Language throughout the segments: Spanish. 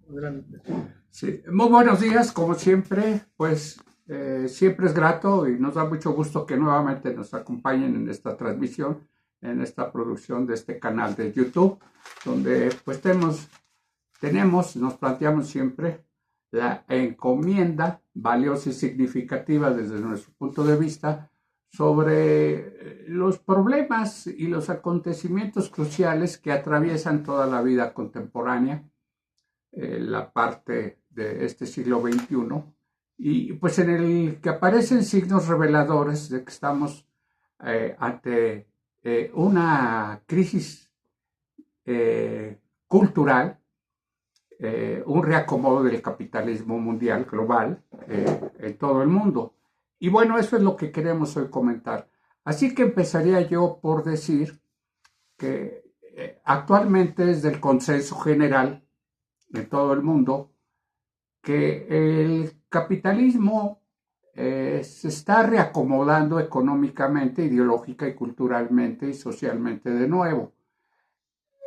Adelante. Sí, muy buenos días, como siempre, pues siempre es grato y nos da mucho gusto que nuevamente nos acompañen en esta transmisión, en esta producción de este canal de YouTube, donde pues nos planteamos siempre la encomienda valiosa y significativa desde nuestro punto de vista sobre los problemas y los acontecimientos cruciales que atraviesan toda la vida contemporánea, la parte de este siglo XXI, y pues en el que aparecen signos reveladores de que estamos ante una crisis cultural, un reacomodo del capitalismo mundial global en todo el mundo. Y bueno, eso es lo que queremos hoy comentar. Así que empezaría yo por decir que actualmente es del consenso general de todo el mundo que el capitalismo se está reacomodando económicamente, ideológica y culturalmente y socialmente de nuevo.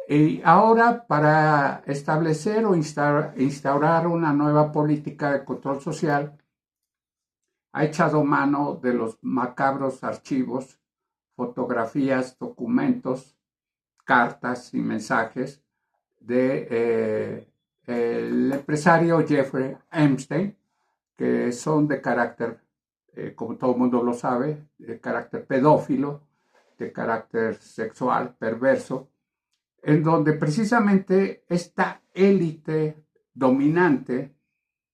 Y ahora, para establecer o instaurar una nueva política de control social, ha echado mano de los macabros archivos, fotografías, documentos, cartas y mensajes de el empresario Jeffrey Epstein, que son de carácter, como todo el mundo lo sabe, de carácter pedófilo, de carácter sexual, perverso, en donde precisamente esta élite dominante,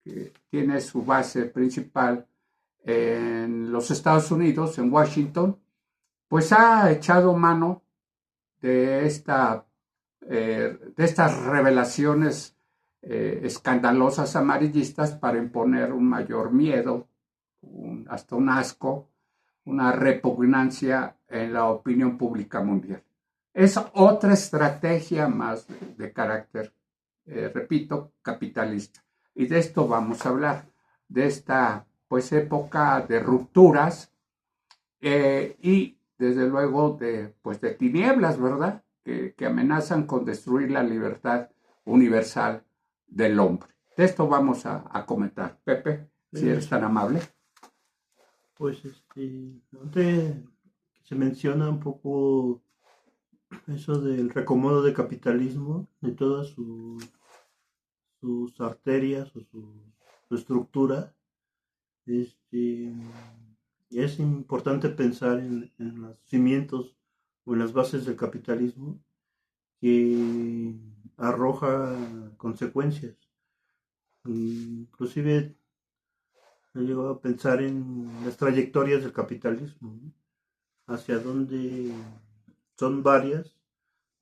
que tiene su base principal en los Estados Unidos, en Washington, pues ha echado mano de estas revelaciones escandalosas amarillistas para imponer un mayor miedo, hasta un asco, una repugnancia en la opinión pública mundial. Es otra estrategia más de carácter, repito, capitalista. Y de esto vamos a hablar, de esta pues época de rupturas y desde luego de tinieblas, ¿verdad? Que amenazan con destruir la libertad universal del hombre. De esto vamos a comentar. Pepe, si eres tan Sí, amable. pues donde se menciona un poco eso del recomodo de capitalismo, de todas sus arterias o su estructura. Este, es importante pensar en los cimientos o en las bases del capitalismo que arroja consecuencias. Inclusive he llegado a pensar en las trayectorias del capitalismo, ¿no? Hacia dónde son varias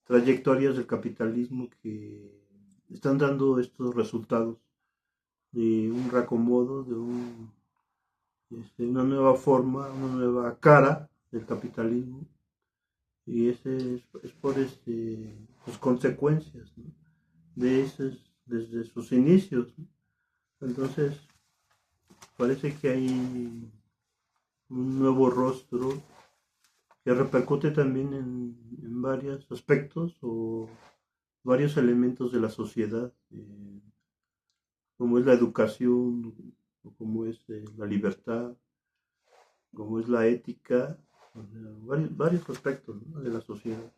trayectorias del capitalismo que están dando estos resultados de un reacomodo, una nueva forma, una nueva cara del capitalismo. Y ese es por sus consecuencias, ¿no? Desde sus inicios, ¿no? Entonces parece que hay un nuevo rostro que repercute también en varios aspectos o varios elementos de la sociedad, como es la educación, como es la libertad, como es la ética, o sea, varios aspectos, ¿no?, de la sociedad.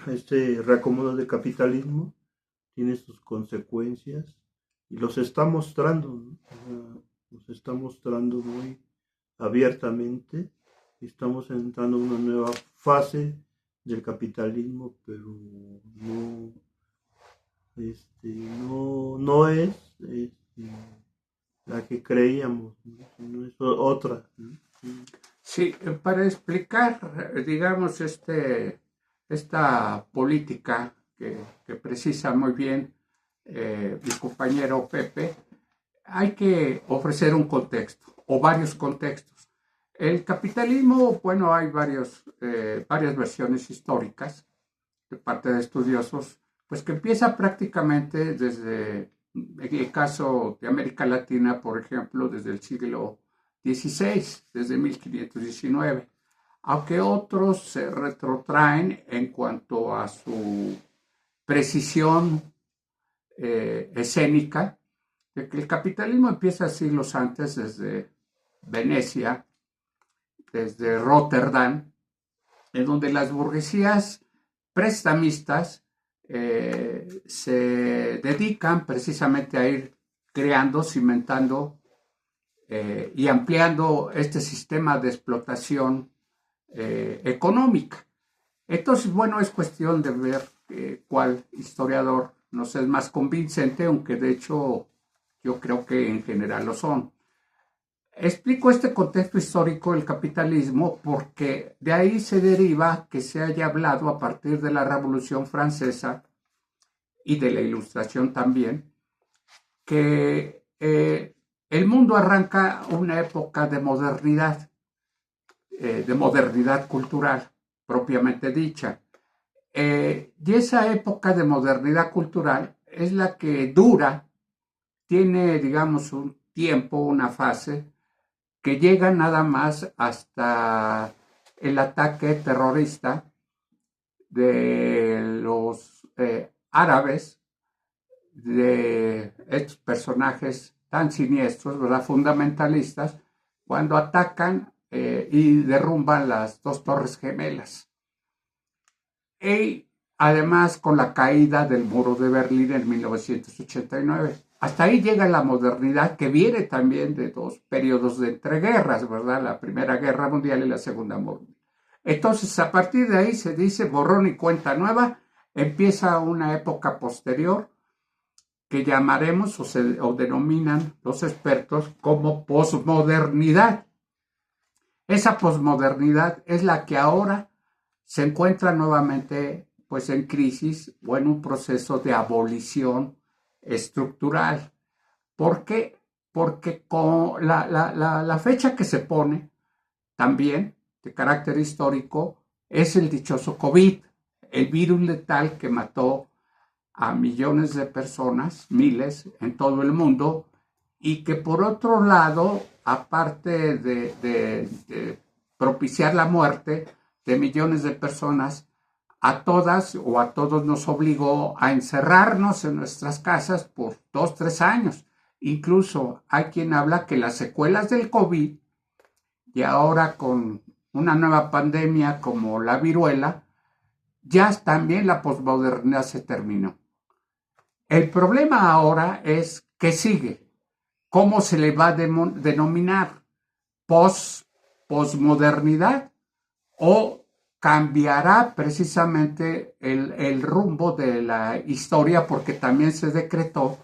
Este reacomodo de capitalismo tiene sus consecuencias y los está mostrando, ¿no? O sea, los está mostrando muy abiertamente. Estamos entrando en una nueva fase del capitalismo, pero no, no es la que creíamos, ¿no? Sino es otra, ¿no? Sí, para explicar, digamos, esta política que precisa muy bien mi compañero Pepe, hay que ofrecer un contexto o varios contextos. El capitalismo, bueno, hay varias versiones históricas de parte de estudiosos, pues que empieza prácticamente desde, en el caso de América Latina, por ejemplo, desde el siglo XVI, desde 1519, aunque otros se retrotraen en cuanto a su precisión escénica de que el capitalismo empieza siglos antes, desde Venecia, desde Rotterdam, en donde las burguesías prestamistas se dedican precisamente a ir creando, cimentando y ampliando este sistema de explotación económica. Entonces, bueno, es cuestión de ver cuál historiador nos es más convincente, aunque de hecho yo creo que en general lo son. Explico este contexto histórico del capitalismo porque de ahí se deriva que se haya hablado a partir de la Revolución Francesa y de la Ilustración también, que el mundo arranca una época de modernidad cultural, propiamente dicha. Y esa época de modernidad cultural es la que dura, tiene, digamos, un tiempo, una fase, que llega nada más hasta el ataque terrorista de los árabes, de estos personajes tan siniestros, ¿verdad? Fundamentalistas, cuando atacan y derrumban las dos torres gemelas. Y además con la caída del muro de Berlín en 1989. Hasta ahí llega la modernidad, que viene también de dos periodos de entreguerras, ¿verdad? La Primera Guerra Mundial y la Segunda Mundial. Entonces, a partir de ahí se dice borrón y cuenta nueva, empieza una época posterior que llamaremos o denominan los expertos como posmodernidad. Esa posmodernidad es la que ahora se encuentra nuevamente pues en crisis o en un proceso de abolición estructural. ¿Por qué? Porque con la fecha que se pone también de carácter histórico es el dichoso COVID, el virus letal que mató a millones de personas, miles en todo el mundo, y que por otro lado, aparte de propiciar la muerte de millones de personas, a todas o a todos nos obligó a encerrarnos en nuestras casas por 2-3 años. Incluso hay quien habla que las secuelas del COVID, y ahora con una nueva pandemia como la viruela, ya también la posmodernidad se terminó. El problema ahora es qué sigue, cómo se le va a denominar, posmodernidad, o cambiará precisamente el rumbo de la historia, porque también se decretó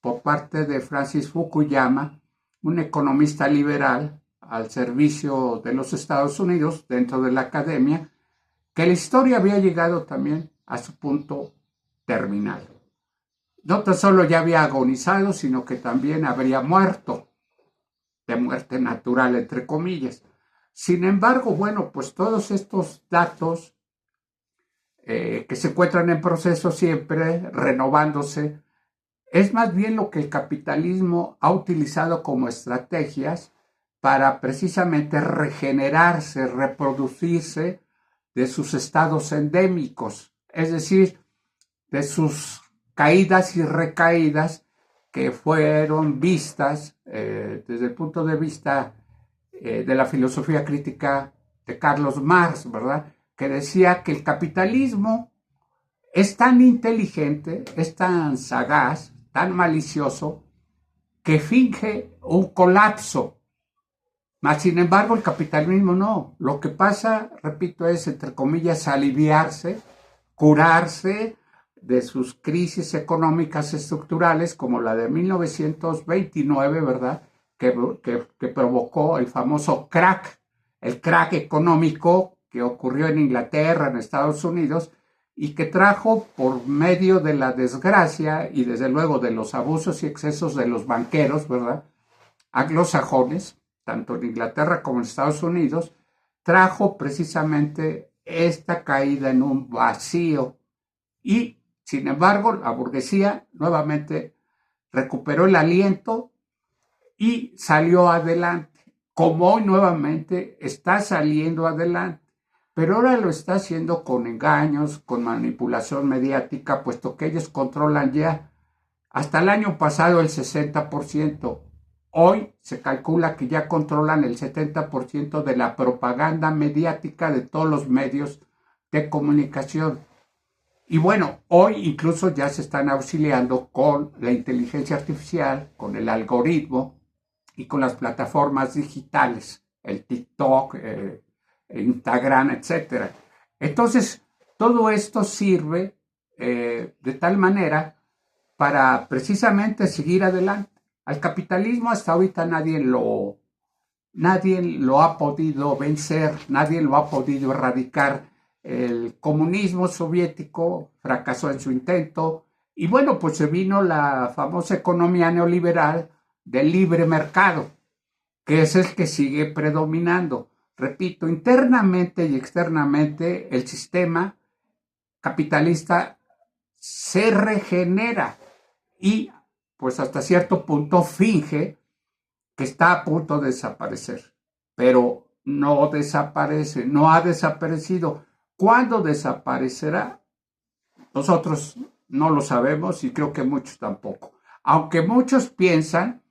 por parte de Francis Fukuyama, un economista liberal al servicio de los Estados Unidos dentro de la academia, que la historia había llegado también a su punto terminal. No tan solo ya había agonizado, sino que también habría muerto, de muerte natural, entre comillas. Sin embargo, bueno, pues todos estos datos que se encuentran en proceso siempre, renovándose, es más bien lo que el capitalismo ha utilizado como estrategias para precisamente regenerarse, reproducirse de sus estados endémicos, es decir, de sus caídas y recaídas que fueron vistas desde el punto de vista de la filosofía crítica de Carlos Marx, ¿verdad? Que decía que el capitalismo es tan inteligente, es tan sagaz, tan malicioso, que finge un colapso. Mas, sin embargo, el capitalismo no. Lo que pasa, repito, es, entre comillas, aliviarse, curarse de sus crisis económicas estructurales, como la de 1929, ¿verdad?, que provocó el famoso crack, el crack económico que ocurrió en Inglaterra, en Estados Unidos, y que trajo, por medio de la desgracia y desde luego de los abusos y excesos de los banqueros, ¿verdad?, anglosajones, tanto en Inglaterra como en Estados Unidos, trajo precisamente esta caída en un vacío. Y, sin embargo, la burguesía nuevamente recuperó el aliento y salió adelante, como hoy nuevamente está saliendo adelante, pero ahora lo está haciendo con engaños, con manipulación mediática, puesto que ellos controlan ya Hasta el año pasado el 60%. Hoy se calcula que ya controlan el 70% de la propaganda mediática de todos los medios de comunicación. Y bueno, hoy incluso ya se están auxiliando con la inteligencia artificial, con el algoritmo y con las plataformas digitales, el TikTok, Instagram, etc. Entonces, todo esto sirve de tal manera para precisamente seguir adelante. Al capitalismo hasta ahorita nadie lo ha podido vencer, nadie lo ha podido erradicar. El comunismo soviético fracasó en su intento y bueno, pues se vino la famosa economía neoliberal del libre mercado, que es el que sigue predominando. Repito, internamente y externamente el sistema capitalista se regenera y pues hasta cierto punto finge que está a punto de desaparecer, pero no desaparece, no ha desaparecido. ¿Cuándo desaparecerá? Nosotros no lo sabemos y creo que muchos tampoco. Aunque muchos piensan,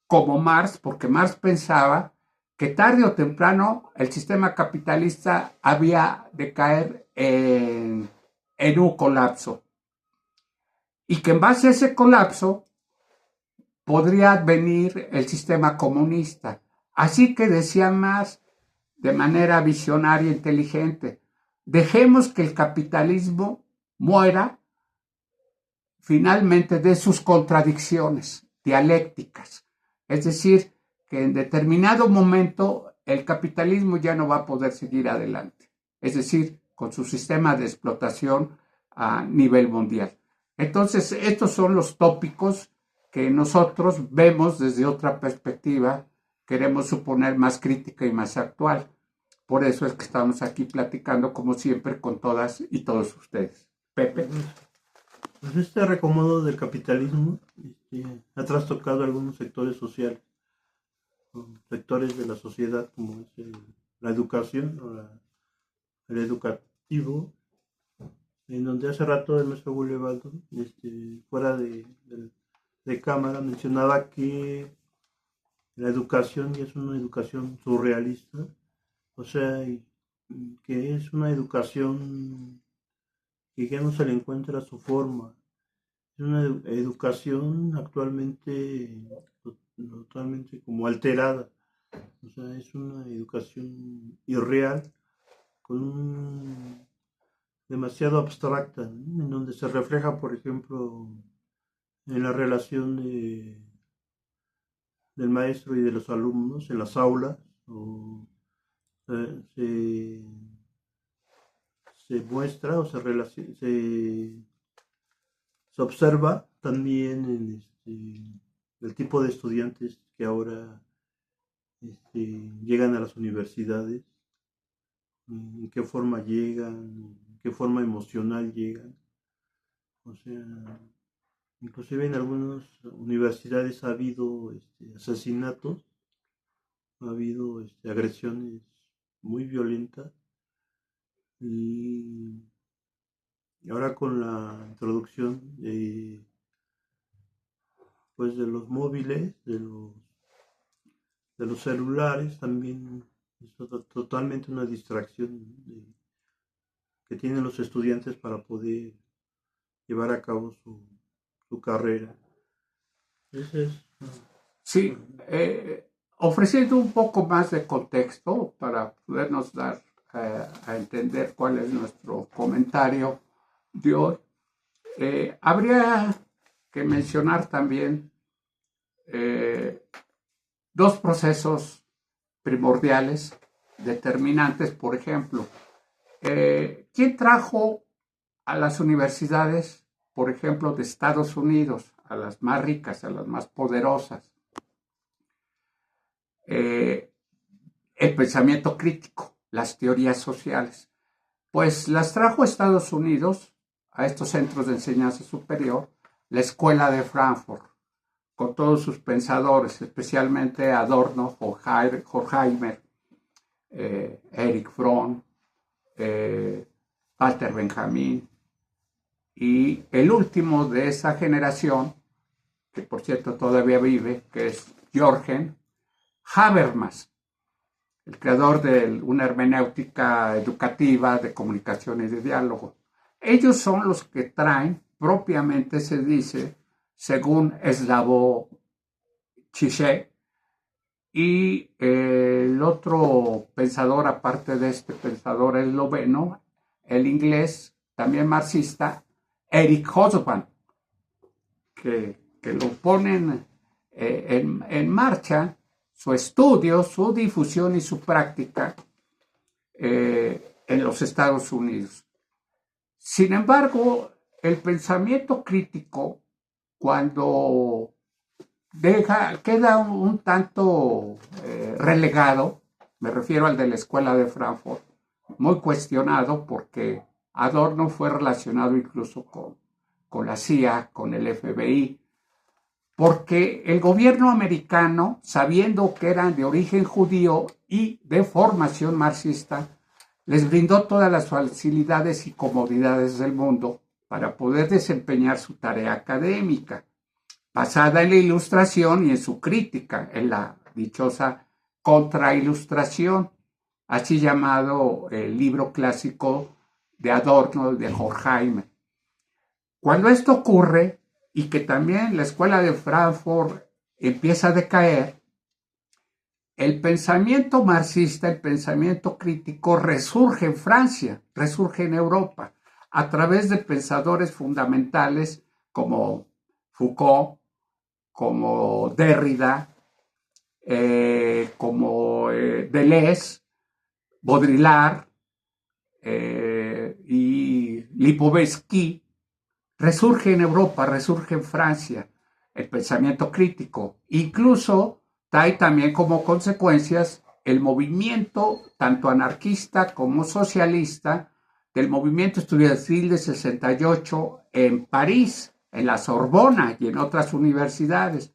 como Marx, porque Marx pensaba que tarde o temprano el sistema capitalista había de caer en un colapso y que en base a ese colapso podría venir el sistema comunista. Así que decía Marx de manera visionaria e inteligente, dejemos que el capitalismo muera finalmente de sus contradicciones dialécticas. Es decir, que en determinado momento el capitalismo ya no va a poder seguir adelante. Es decir, con su sistema de explotación a nivel mundial. Entonces, estos son los tópicos que nosotros vemos desde otra perspectiva, queremos suponer más crítica y más actual. Por eso es que estamos aquí platicando, como siempre, con todas y todos ustedes. Pepe. Pues este recomodo del capitalismo ha trastocado algunos sectores sociales, sectores de la sociedad, como es la educación o el educativo, en donde hace rato el maestro Gulevaldo, fuera de cámara, mencionaba que la educación ya es una educación surrealista, o sea, que es una educación que ya no se le encuentra su forma. Es una educación actualmente totalmente como alterada, o sea, es una educación irreal, demasiado abstracta, ¿no? En donde se refleja, por ejemplo, en la relación del maestro y de los alumnos en las aulas, o se, se muestra o se observa también en el tipo de estudiantes que ahora llegan a las universidades, en qué forma llegan, en qué forma emocional llegan. O sea, inclusive en algunas universidades ha habido asesinatos, ha habido agresiones muy violentas y ahora con la introducción pues de los móviles, de los celulares, también es totalmente una distracción que tienen los estudiantes para poder llevar a cabo su carrera. Ese es, Sí, ofreciendo un poco más de contexto para podernos dar a entender cuál es nuestro comentario de hoy, habría que mencionar también dos procesos primordiales, determinantes. Por ejemplo, ¿quién trajo a las universidades, por ejemplo, de Estados Unidos, a las más ricas, a las más poderosas? El pensamiento crítico, las teorías sociales. Pues las trajo a Estados Unidos, a estos centros de enseñanza superior, la Escuela de Frankfurt, con todos sus pensadores, especialmente Adorno, Horkheimer, Erich Fromm, Walter Benjamin, y el último de esa generación que por cierto todavía vive, que es Jürgen Habermas, el creador de una hermenéutica educativa de comunicación y de diálogo. Ellos son los que traen, propiamente se dice, según Slavoj Žižek, y el otro pensador, aparte de este pensador esloveno, el inglés, también marxista, Eric Hobsbawm, que lo ponen en marcha, su estudio, su difusión y su práctica en los Estados Unidos. Sin embargo, el pensamiento crítico, cuando queda un tanto relegado, me refiero al de la Escuela de Frankfurt, muy cuestionado porque Adorno fue relacionado incluso con la CIA, con el FBI, porque el gobierno americano, sabiendo que eran de origen judío y de formación marxista, les brindó todas las facilidades y comodidades del mundo para poder desempeñar su tarea académica, basada en la Ilustración y en su crítica, en la dichosa Contrailustración, así llamado el libro clásico de Adorno, de Horkheimer. Cuando esto ocurre, y que también la Escuela de Frankfurt empieza a decaer, el pensamiento marxista, el pensamiento crítico resurge en Francia, resurge en Europa, a través de pensadores fundamentales como Foucault, como Derrida, como Deleuze, Baudrillard y Lipovetsky. Resurge en Europa, resurge en Francia el pensamiento crítico. Incluso trae también como consecuencias el movimiento tanto anarquista como socialista del movimiento estudiantil de 68 en París, en la Sorbona y en otras universidades.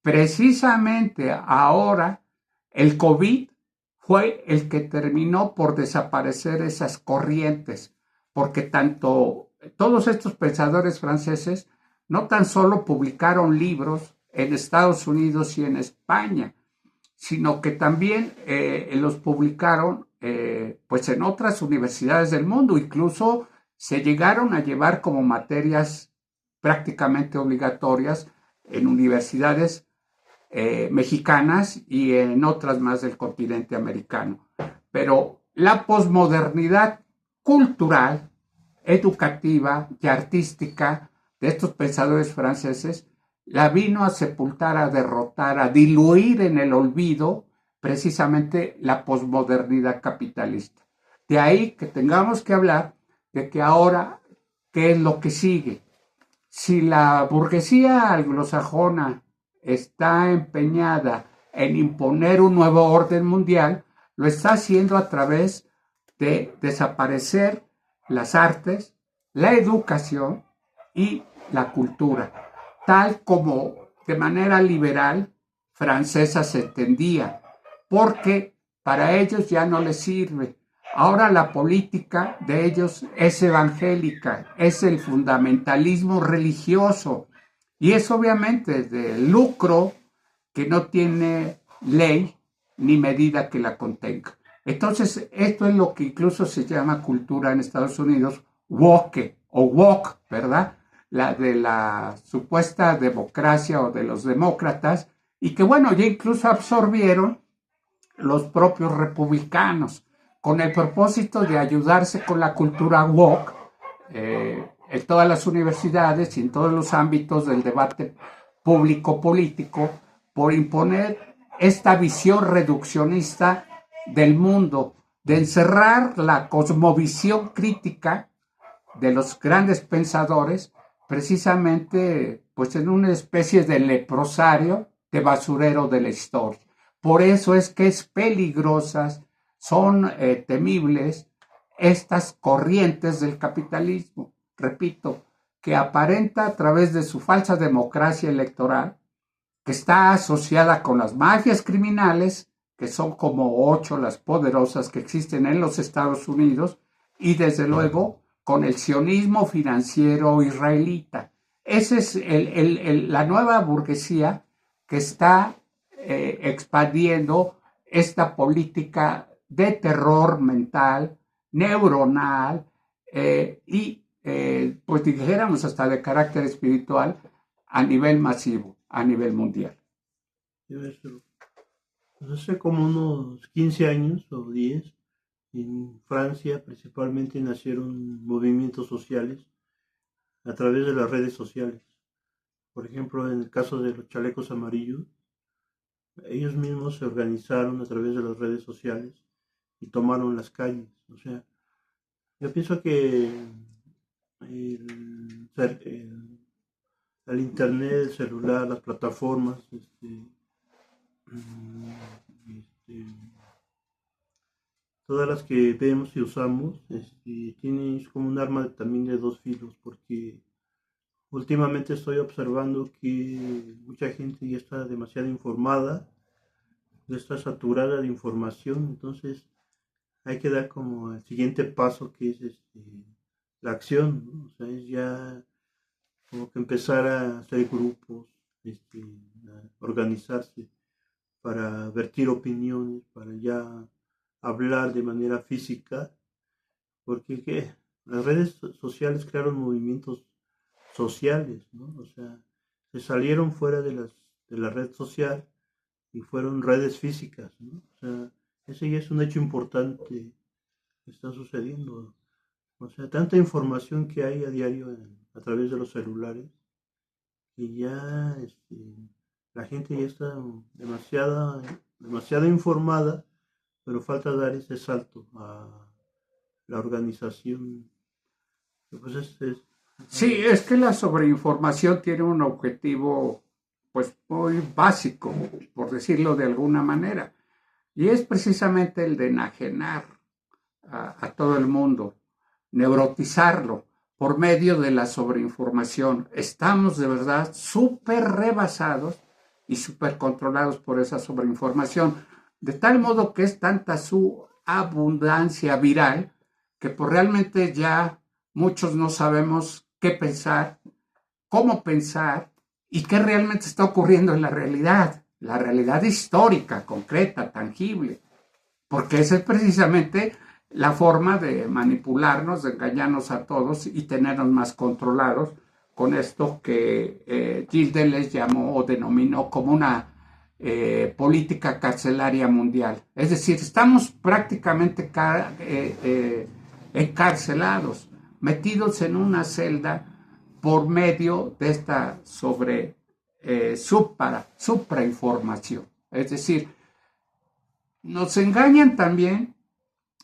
Precisamente ahora el COVID fue el que terminó por desaparecer esas corrientes, porque todos estos pensadores franceses no tan solo publicaron libros en Estados Unidos y en España, sino que también los publicaron pues en otras universidades del mundo. Incluso se llegaron a llevar como materias prácticamente obligatorias en universidades mexicanas y en otras más del continente americano. Pero la posmodernidad cultural, educativa y artística de estos pensadores franceses la vino a sepultar, a derrotar, a diluir en el olvido precisamente la posmodernidad capitalista. De ahí que tengamos que hablar de que ahora, ¿qué es lo que sigue? Si la burguesía anglosajona está empeñada en imponer un nuevo orden mundial, lo está haciendo a través de desaparecer las artes, la educación y la cultura, tal como de manera liberal francesa se entendía, porque para ellos ya no les sirve. Ahora la política de ellos es evangélica, es el fundamentalismo religioso y es obviamente de lucro que no tiene ley ni medida que la contenga. Entonces, esto es lo que incluso se llama cultura en Estados Unidos, woke o woke, ¿verdad? La de la supuesta democracia o de los demócratas, y que bueno, ya incluso absorbieron los propios republicanos, con el propósito de ayudarse con la cultura woke en todas las universidades y en todos los ámbitos del debate público-político, por imponer esta visión reduccionista del mundo, de encerrar la cosmovisión crítica de los grandes pensadores precisamente pues en una especie de leprosario, de basurero de la historia. Por eso es que es peligrosas, son temibles estas corrientes del capitalismo, repito, que aparenta a través de su falsa democracia electoral, que está asociada con las mafias criminales, que son como 8 las poderosas que existen en los Estados Unidos, y desde luego con el sionismo financiero israelita. esa es la nueva burguesía que está expandiendo esta política de terror mental, neuronal y, pues dijéramos, hasta de carácter espiritual a nivel masivo, a nivel mundial. Pues hace como unos 15 años o 10, en Francia principalmente nacieron movimientos sociales a través de las redes sociales. Por ejemplo, en el caso de los chalecos amarillos, ellos mismos se organizaron a través de las redes sociales y tomaron las calles. O sea, yo pienso que el internet, el celular, las plataformas, este, todas las que vemos y usamos, tienen como un arma también de dos filos, porque últimamente estoy observando que mucha gente ya está demasiado informada, ya está saturada de información, entonces hay que dar como el siguiente paso, que es la acción, ¿no? O sea, es ya como que empezar a hacer grupos, a organizarse para vertir opiniones, para ya hablar de manera física, porque ¿qué? Las redes sociales crearon movimientos sociales, ¿no? O sea, se salieron fuera de la red social y fueron redes físicas, ¿no? O sea, ese ya es un hecho importante que está sucediendo. O sea, tanta información que hay a diario a través de los celulares, que ya la gente ya está demasiado informada, pero falta dar ese salto a la organización. Pues Sí, es que la sobreinformación tiene un objetivo pues muy básico, por decirlo de alguna manera, y es precisamente el de enajenar a todo el mundo, neurotizarlo por medio de la sobreinformación. Estamos de verdad súper rebasados y súper controlados por esa sobreinformación, de tal modo que es tanta su abundancia viral que pues realmente ya muchos no sabemos qué pensar, cómo pensar y qué realmente está ocurriendo en la realidad histórica, concreta, tangible, porque esa es precisamente la forma de manipularnos, de engañarnos a todos y tenernos más controlados con esto que Gilles Deleuze llamó o denominó como una política carcelaria mundial. Es decir, estamos prácticamente encarcelados, metidos en una celda por medio de esta suprainformación. Es decir, nos engañan también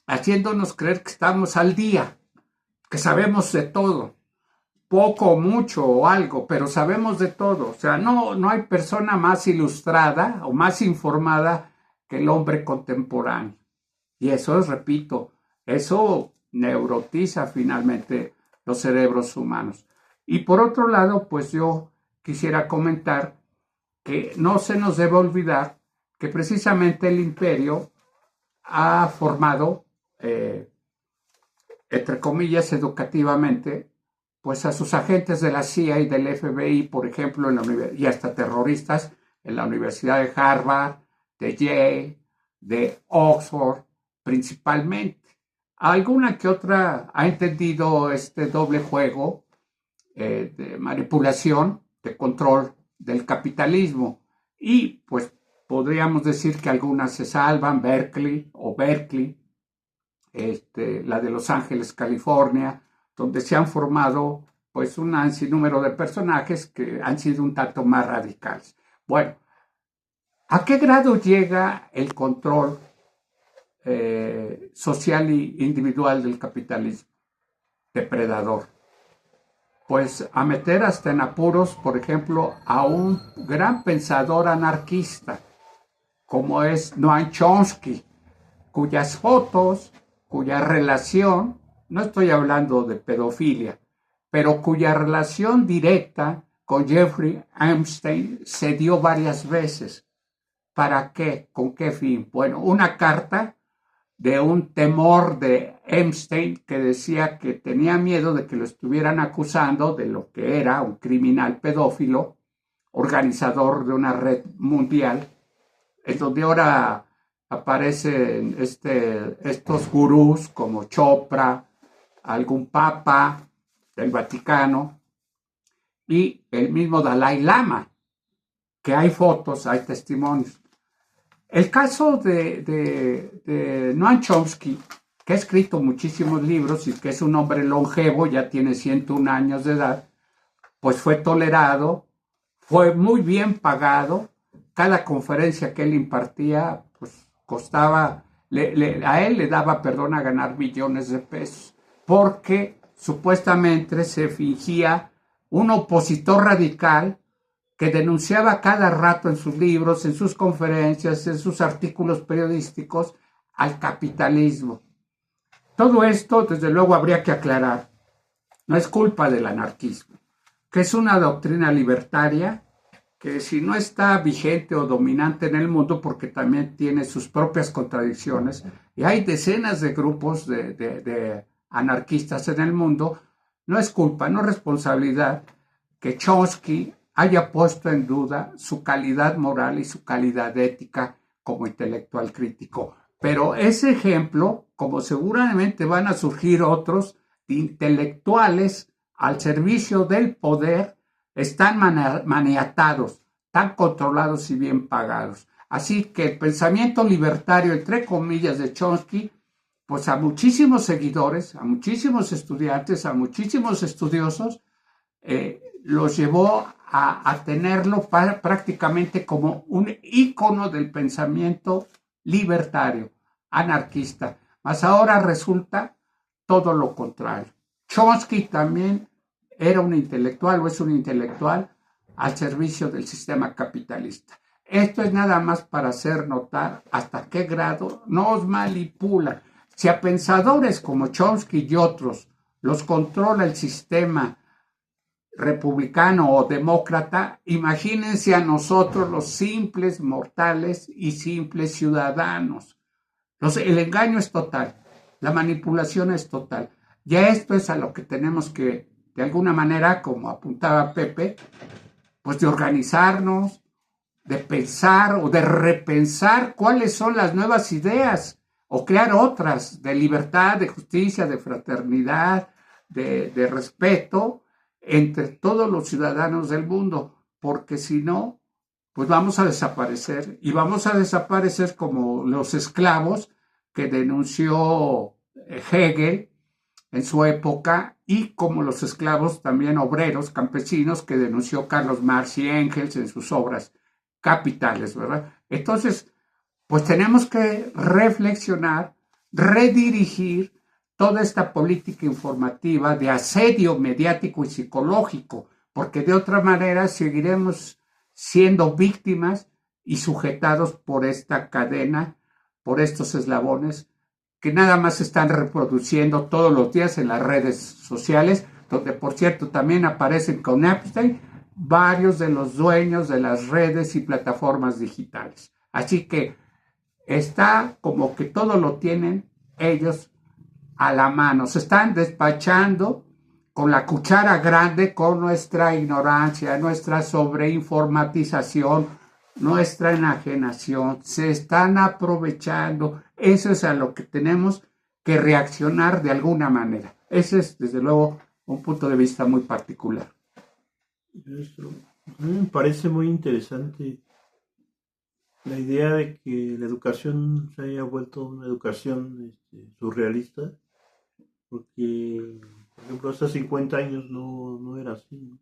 haciéndonos creer que estamos al día, que sabemos de todo, poco, mucho o algo, pero sabemos de todo. O sea, no hay persona más ilustrada o más informada que el hombre contemporáneo. Y eso, repito, eso neurotiza finalmente los cerebros humanos. Y por otro lado, pues yo quisiera comentar que no se nos debe olvidar que precisamente el imperio ha formado, entre comillas, educativamente, pues a sus agentes de la CIA y del FBI, por ejemplo, y hasta terroristas en la Universidad de Harvard, de Yale, de Oxford, principalmente. Alguna que otra ha entendido este doble juego de manipulación, de control del capitalismo. Y pues podríamos decir que algunas se salvan, Berkeley, la de Los Ángeles, California, donde se han formado pues un sinnúmero de personajes que han sido un tanto más radicales. Bueno, ¿a qué grado llega el control social e individual del capitalismo depredador? Pues a meter hasta en apuros, por ejemplo, a un gran pensador anarquista, como es Noam Chomsky, cuyas fotos, cuya relación, no estoy hablando de pedofilia, pero cuya relación directa con Jeffrey Epstein se dio varias veces. ¿Para qué? ¿Con qué fin? Bueno, una carta de un temor de Epstein, que decía que tenía miedo de que lo estuvieran acusando de lo que era un criminal pedófilo, organizador de una red mundial, en donde ahora aparecen estos gurús como Chopra, algún papa del Vaticano y el mismo Dalai Lama, que hay fotos, hay testimonios. El caso de Noam Chomsky, que ha escrito muchísimos libros y que es un hombre longevo, ya tiene 101 años de edad, pues fue tolerado, fue muy bien pagado. Cada conferencia que él impartía, pues costaba, a él le daba, perdón, a ganar millones de pesos, porque supuestamente se fingía un opositor radical que denunciaba cada rato en sus libros, en sus conferencias, en sus artículos periodísticos al capitalismo. Todo esto, desde luego, habría que aclarar. No es culpa del anarquismo, que es una doctrina libertaria que si no está vigente o dominante en el mundo, porque también tiene sus propias contradicciones, y hay decenas de grupos de anarquistas en el mundo, no es culpa, no es responsabilidad que Chomsky haya puesto en duda su calidad moral y su calidad ética como intelectual crítico. Pero ese ejemplo, como seguramente van a surgir otros intelectuales al servicio del poder, están maniatados, están controlados y bien pagados. Así que el pensamiento libertario, entre comillas, de Chomsky, pues a muchísimos seguidores, a muchísimos estudiantes, a muchísimos estudiosos, los llevó a tenerlo prácticamente como un ícono del pensamiento libertario, anarquista. Mas ahora resulta todo lo contrario. Chomsky también era un intelectual o es un intelectual al servicio del sistema capitalista. Esto es nada más para hacer notar hasta qué grado nos manipula. Si a pensadores como Chomsky y otros los controla el sistema republicano o demócrata, imagínense a nosotros los simples mortales y simples ciudadanos. El engaño es total, la manipulación es total. Ya esto es a lo que tenemos que, de alguna manera, como apuntaba Pepe, pues de organizarnos, de pensar o de repensar cuáles son las nuevas ideas o crear otras de libertad, de justicia, de fraternidad, de respeto entre todos los ciudadanos del mundo, porque si no, pues vamos a desaparecer y vamos a desaparecer como los esclavos que denunció Hegel en su época y como los esclavos también obreros, campesinos que denunció Carlos Marx y Engels en sus obras capitales, ¿verdad? Entonces, pues tenemos que reflexionar, redirigir toda esta política informativa de asedio mediático y psicológico, porque de otra manera seguiremos siendo víctimas y sujetados por esta cadena, por estos eslabones que nada más se están reproduciendo todos los días en las redes sociales, donde por cierto también aparecen con Epstein varios de los dueños de las redes y plataformas digitales. Así que está como que todo lo tienen ellos a la mano, se están despachando con la cuchara grande con nuestra ignorancia, nuestra sobreinformatización, nuestra enajenación, se están aprovechando. Eso es a lo que tenemos que reaccionar de alguna manera. Ese es, desde luego, un punto de vista muy particular. Esto, me parece muy interesante la idea de que la educación se haya vuelto una educación surrealista, porque, por ejemplo, hace 50 años no era así, ¿no?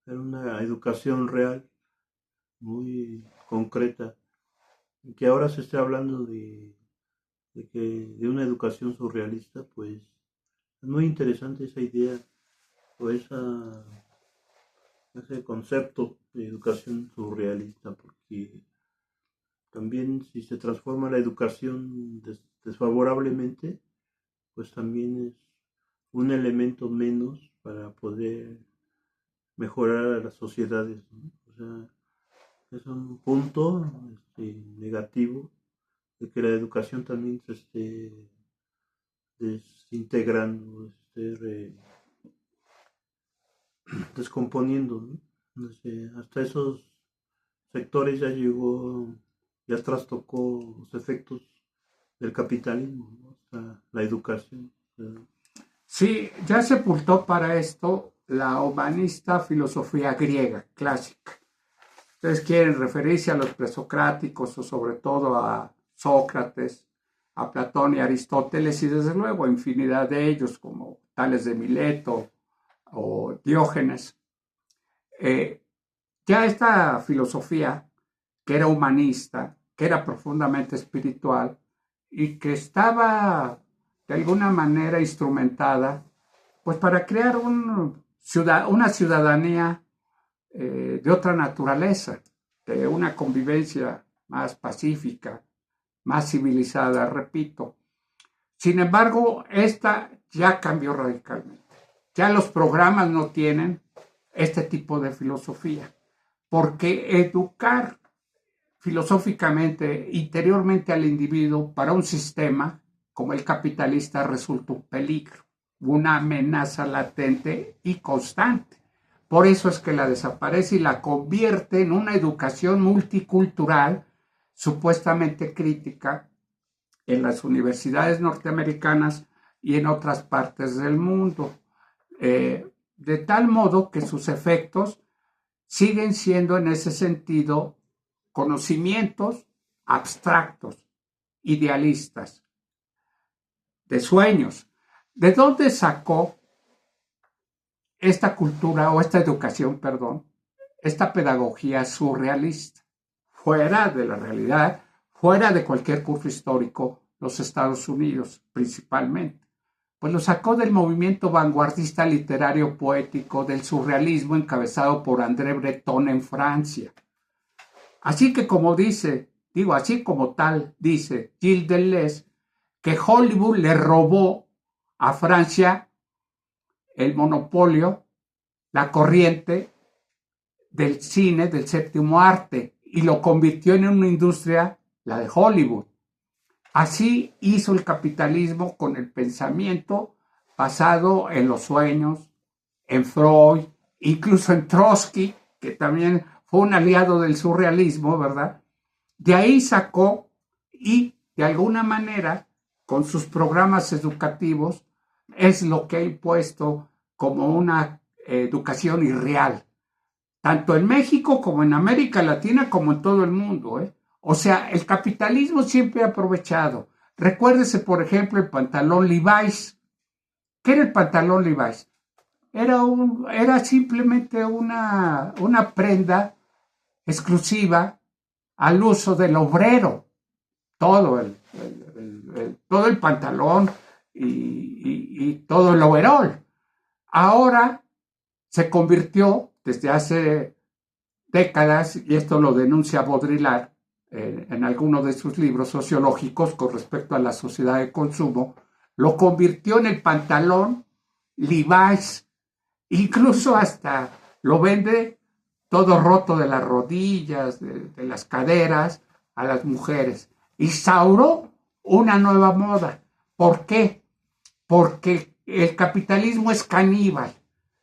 Era una educación real, muy concreta, y que ahora se esté hablando de una educación surrealista, pues es muy interesante esa idea o ese concepto de educación surrealista, porque también si se transforma la educación desfavorablemente, pues también es un elemento menos para poder mejorar a las sociedades, ¿no? O sea, es un punto negativo de que la educación también se esté desintegrando, descomponiendo, ¿no? Hasta esos sectores ya llegó, ya trastocó los efectos del capitalismo, ¿no? Hasta la educación. Sí, ya sepultó para esto la humanista filosofía griega clásica. Ustedes quieren referirse a los presocráticos o sobre todo a Sócrates, a Platón y Aristóteles y desde luego infinidad de ellos como Tales de Mileto o Diógenes. Ya esta filosofía que era humanista, que era profundamente espiritual y que estaba de alguna manera instrumentada pues para crear una ciudadanía de otra naturaleza, de una convivencia más pacífica, más civilizada, repito. Sin embargo, esta ya cambió radicalmente. Ya los programas no tienen este tipo de filosofía, porque educar filosóficamente, interiormente al individuo para un sistema como el capitalista resulta un peligro, una amenaza latente y constante. Por eso es que la desaparece y la convierte en una educación multicultural supuestamente crítica en las universidades norteamericanas y en otras partes del mundo. De tal modo que sus efectos siguen siendo en ese sentido conocimientos abstractos, idealistas, de sueños. ¿De dónde sacó esta cultura o esta educación, perdón, esta pedagogía surrealista? Fuera de la realidad, fuera de cualquier curso histórico, los Estados Unidos principalmente. Pues lo sacó del movimiento vanguardista literario poético del surrealismo encabezado por André Breton en Francia. Así que como dice, así como tal, dice Gilles Deleuze, que Hollywood le robó a Francia el monopolio, la corriente del cine, del séptimo arte, y lo convirtió en una industria, la de Hollywood. Así hizo el capitalismo con el pensamiento basado en los sueños, en Freud, incluso en Trotsky, que también fue un aliado del surrealismo, ¿verdad? De ahí sacó y de alguna manera con sus programas educativos es lo que ha impuesto como una educación irreal, tanto en México como en América Latina como en todo el mundo, ¿eh? O sea, el capitalismo siempre ha aprovechado. Recuérdese, por ejemplo, el pantalón Levi's. ¿Qué era el pantalón Levi's? Era simplemente una prenda exclusiva al uso del obrero. Todo todo el pantalón y todo el overol. Ahora se convirtió, desde hace décadas, y esto lo denuncia Baudrillard en algunos de sus libros sociológicos con respecto a la sociedad de consumo, lo convirtió en el pantalón Levi's. Incluso hasta lo vende todo roto de las rodillas, de las caderas, a las mujeres. Instauró una nueva moda. ¿Por qué? Porque el capitalismo es caníbal.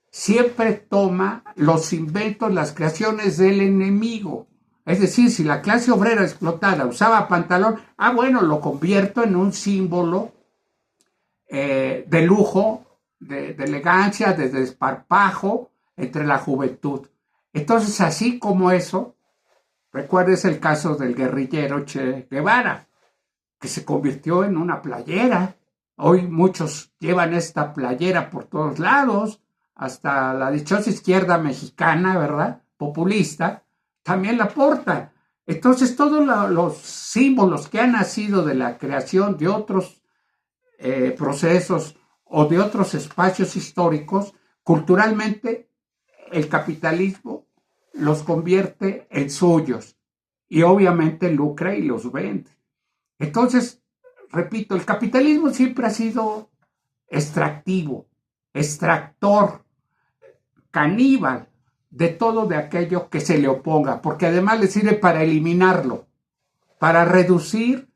Siempre toma los inventos, las creaciones del enemigo. Es decir, si la clase obrera explotada usaba pantalón, bueno, lo convierto en un símbolo de lujo, de elegancia, de desparpajo entre la juventud. Entonces, así como eso, recuerdes el caso del guerrillero Che Guevara, que se convirtió en una playera. Hoy muchos llevan esta playera por todos lados, hasta la dichosa izquierda mexicana, ¿verdad? Populista, también la porta. Entonces, todos los símbolos que han nacido de la creación de otros procesos o de otros espacios históricos, culturalmente el capitalismo los convierte en suyos y obviamente lucra y los vende. Entonces, repito, el capitalismo siempre ha sido extractivo, extractor, caníbal de todo de aquello que se le oponga, porque además le sirve para eliminarlo, para reducir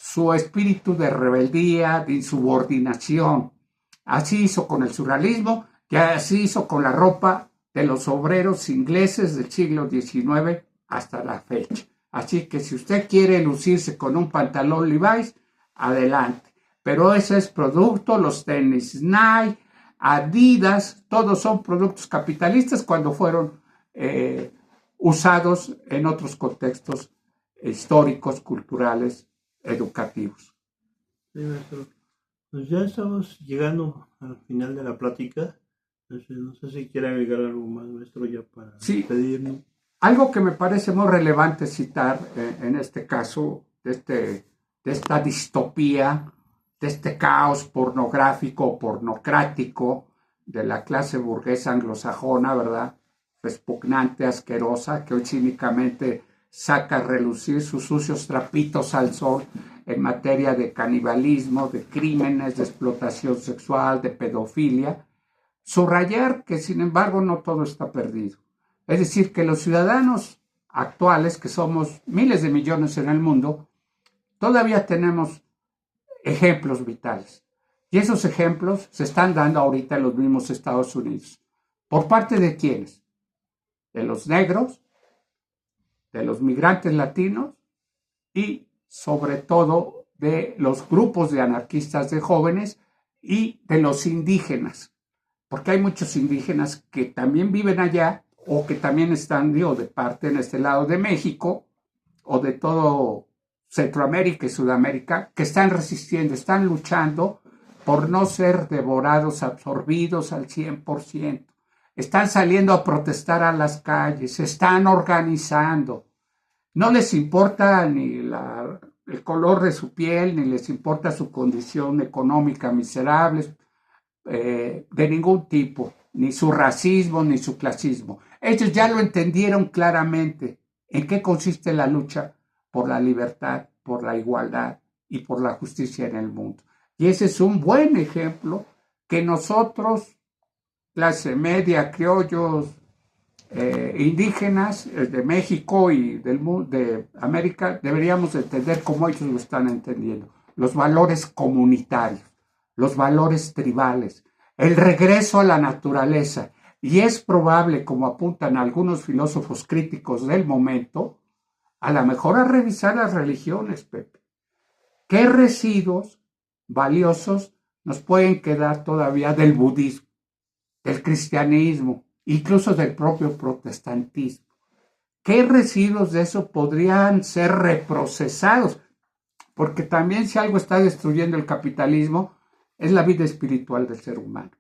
su espíritu de rebeldía, de insubordinación. Así hizo con el surrealismo, y así hizo con la ropa de los obreros ingleses del siglo XIX hasta la fecha. Así que si usted quiere lucirse con un pantalón Levi's, adelante. Pero ese es producto, los tenis Nike, Adidas, todos son productos capitalistas cuando fueron usados en otros contextos históricos, culturales, educativos. Sí, maestro. Pues ya estamos llegando al final de la plática. Entonces, no sé si quiere agregar algo más, maestro, ya para despedirnos. Algo que me parece muy relevante citar en este caso, de esta distopía, de este caos pornográfico, pornocrático de la clase burguesa anglosajona, ¿verdad? Repugnante, asquerosa, que hoy cínicamente saca a relucir sus sucios trapitos al sol en materia de canibalismo, de crímenes, de explotación sexual, de pedofilia. Subrayar que, sin embargo, no todo está perdido. Es decir, que los ciudadanos actuales, que somos miles de millones en el mundo, todavía tenemos ejemplos vitales. Y esos ejemplos se están dando ahorita en los mismos Estados Unidos. ¿Por parte de quiénes? De los negros, de los migrantes latinos y, sobre todo, de los grupos de anarquistas de jóvenes y de los indígenas. Porque hay muchos indígenas que también viven allá o que también están, digo, de parte en este lado de México o de todo Centroamérica y Sudamérica, que están resistiendo, están luchando por no ser devorados, absorbidos al 100%. Están saliendo a protestar a las calles, se están organizando. No les importa ni el color de su piel, ni les importa su condición económica miserable, de ningún tipo, ni su racismo, ni su clasismo. Ellos ya lo entendieron claramente en qué consiste la lucha por la libertad, por la igualdad y por la justicia en el mundo. Y ese es un buen ejemplo que nosotros, clase media, criollos, indígenas de México y de América, deberíamos entender como ellos lo están entendiendo. Los valores comunitarios, los valores tribales, el regreso a la naturaleza. Y es probable, como apuntan algunos filósofos críticos del momento, a lo mejor a revisar las religiones, Pepe. ¿Qué residuos valiosos nos pueden quedar todavía del budismo, del cristianismo, incluso del propio protestantismo? ¿Qué residuos de eso podrían ser reprocesados? Porque también si algo está destruyendo el capitalismo es la vida espiritual del ser humano.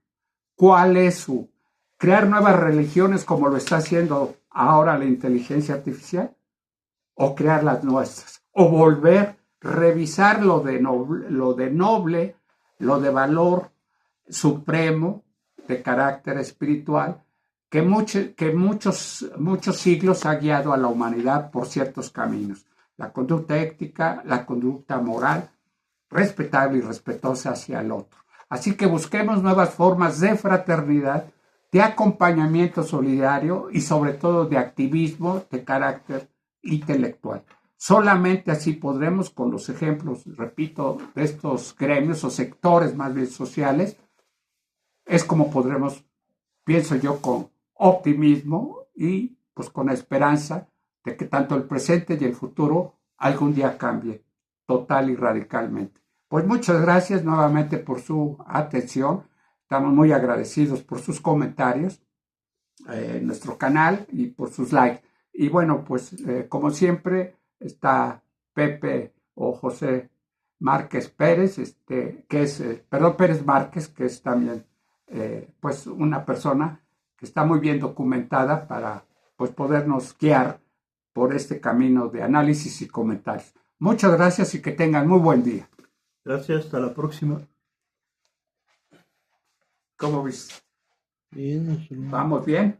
¿Cuál es su? ¿Crear nuevas religiones como lo está haciendo ahora la inteligencia artificial? ¿O crear las nuestras? ¿O volver, revisar lo de noble, lo de valor supremo, de carácter espiritual, que muchos siglos ha guiado a la humanidad por ciertos caminos? La conducta ética, la conducta moral, respetable y respetuosa hacia el otro. Así que busquemos nuevas formas de fraternidad, de acompañamiento solidario y sobre todo de activismo de carácter intelectual. Solamente así podremos, con los ejemplos, repito, de estos gremios o sectores más bien sociales, es como podremos, pienso yo, con optimismo y pues con esperanza de que tanto el presente y el futuro algún día cambie total y radicalmente. Pues muchas gracias nuevamente por su atención. Estamos muy agradecidos por sus comentarios en nuestro canal y por sus likes. Y bueno, pues como siempre está Pepe o José Márquez Pérez, que es, Pérez Márquez, que es también pues una persona que está muy bien documentada para pues podernos guiar por este camino de análisis y comentarios. Muchas gracias y que tengan muy buen día. Gracias, hasta la próxima. ¿Cómo ves? Bien, ¿Vamos bien?